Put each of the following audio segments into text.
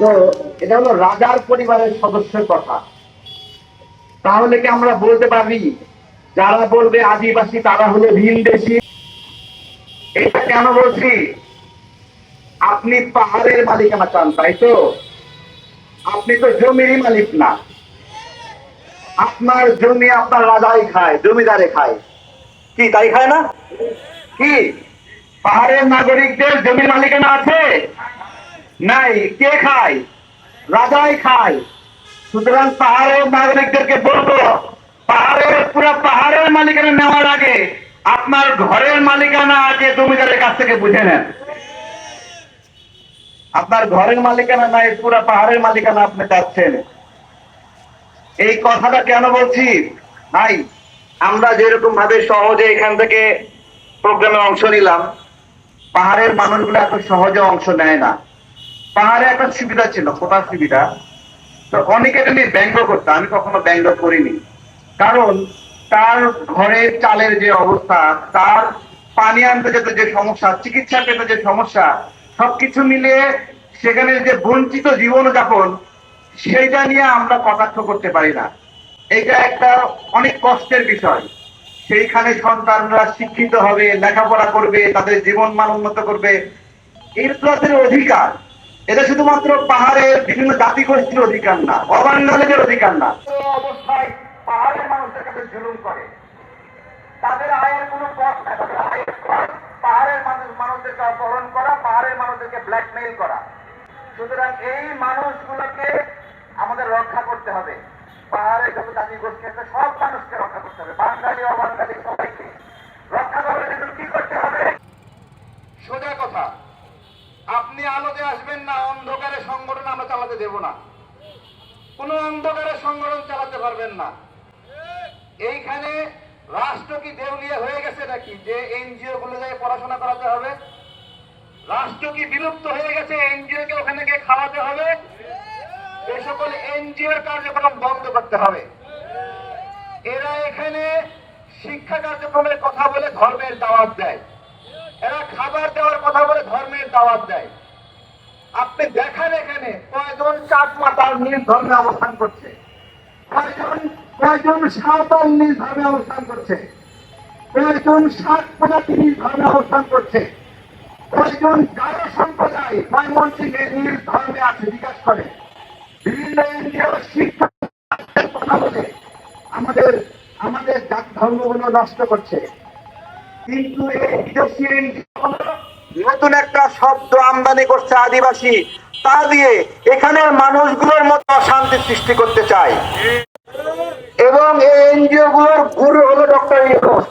তো এটা হলো রাজার পরিবারের সদস্যের কথা। তাহলে কি আমরা বলতে পারি যারা বলবে আদিবাসী তারা হলো ভিনদেশী? এটা কেন বলছি? আপনি পাহাড়ের মালিকানা চান, তাই তো? আপনি তো জমিরই মালিক না। আপনার জমি আপনার রাজাই খায়, জমিদারে খায়। কি তাই খায় না? কি পাহাড়ের নাগরিকদের জমির মালিকানা আছে? নাই। কে খায়? রাজাই খায়। সুতরাং পাহাড়ের নাগরিকদেরকে বলবো, পাহাড়ের মালিকানা নেওয়ার আগে আপনার ঘরের মালিকানা আগে জমিদারের কাছ থেকে বুঝে নেন। আপনার ঘরের মালিকানা নাই, পুরা পাহাড়ের মালিকানা আপনি চাচ্ছেন। এই কথাটা কেন বলছি ভাই? আমরা যেরকম ভাবে সহজে এখান থেকে প্রোগ্রামে অংশ নিলাম, পাহাড়ের মানুষগুলো এত সহজে অংশ নেয় না। পাহাড়ে একটা সুবিধা ছিল, কোথার সুবিধা? তো অনেকে এটা নিয়ে ব্যঙ্গ করতো, আমি কখনো ব্যঙ্গ করিনি। কারণ তার ঘরের চালের যে অবস্থা, তার পানি আনতে যেতে যে সমস্যা, চিকিৎসা পেতে যে সমস্যা, সবকিছু মিলিয়ে সেখানে যে বঞ্চিত জীবনযাপন, সেইটা নিয়ে আমরা কটাক্ষ করতে পারি না। এটা একটা অনেক কষ্টের বিষয়। সেইখানে সন্তানরা শিক্ষিত হবে, লেখাপড়া করবে, তাদের জীবন মান উন্নত করবে, এর তাদের অধিকার। এটা শুধুমাত্র পাহাড়ের বিভিন্ন জাতিগোষ্ঠীর অধিকার না, অবাঙালিদের অধিকার না। অবস্থায় পাহাড়ের মানুষদের কাছে জুলুম করে, তাদের আয়ের কোনো পথ নাই, তাদের আয়ের পথ পাহাড়ের মানুষদেরকে অপহরণ করা, পাহাড়ের মানুষদেরকে ব্ল্যাকমেইল করা। সুতরাং এই মানুষগুলোকে আমাদের রক্ষা করতে হবে। পাহাড়ের যত জাতিগোষ্ঠী আছে সব মানুষকে রক্ষা করতে হবে, বাঙালি অবাঙালি সবাইকে রক্ষা করার জন্য কি করতে হবে? সোজা কথা, আপনি আলোতে আসবেন না, অন্ধকারে সংগঠন আমরা চালাতে দেব না। কোন অন্ধকারে সংগঠন চালাতে পারবেন না। এইখানে রাষ্ট্র কি দেউলিয়া হয়ে গেছে নাকি যে এনজিও গুলো যায় পড়াশোনা করাতে হবে? রাষ্ট্র কি বিলুপ্ত হয়ে গেছে এনজিও কে ওখানে গিয়ে খাওয়াতে হবে? এই সকল এনজিওর কার্যক্রম বন্ধ করতে হবে। এরা এখানে শিক্ষা কার্যক্রমের কথা বলে ধর্মের দাওয়াত দেয়, এরা খাবার দেওয়ার কথা বলে ধর্মের দাওয়াত দেয়। আপনি দেখান এখানে কয়জন চাকমা তার নিজ ধর্মে অবস্থান করছে, কয়জন সাঁওতাল নিজ ধর্মে অবস্থান করছে, কয়জন ষাট প্রজাতি নিজ ধর্মে অবস্থান করছে, কয়জন গারো সম্প্রদায় ময়মনসিংহে নিজ ধর্মে আছে বিকাশ করে। বিভিন্ন এনজিও শিক্ষা কথা বলে আমাদের আমাদের ধর্মগুলো নষ্ট করছে। কিন্তু এই বিদেশি নতুন একটা শব্দ আমদানি করছে আদিবাসী, তা দিয়ে এখানের মানুষগুলোর মতো অশান্তি সৃষ্টি করতে চায়। এবং এই এনজিও গুলোর গুরু হলো ডক্টর ইউনূস।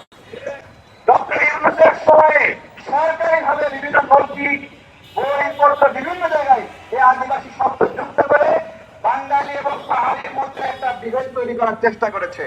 ডক্টর ইউনূসের সময়ে সরকারি ভাবে বিভিন্ন মসজিদ, বইপত্র বিভিন্ন জায়গায় এই আদিবাসী শব্দ যুক্ত করে বাঙালি এবং পাহাড়ির মধ্যে একটা বিভেদ তৈরি করার চেষ্টা করেছে।